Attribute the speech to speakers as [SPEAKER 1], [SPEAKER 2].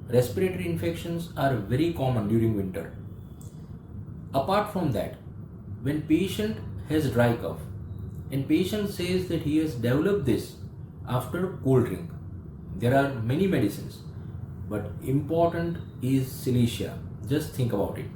[SPEAKER 1] respiratory infections are very common during winter. Apart from that, when patient has dry cough and patient says that he has developed this after cold drink, there are many medicines, but important is silesia. Just think about it.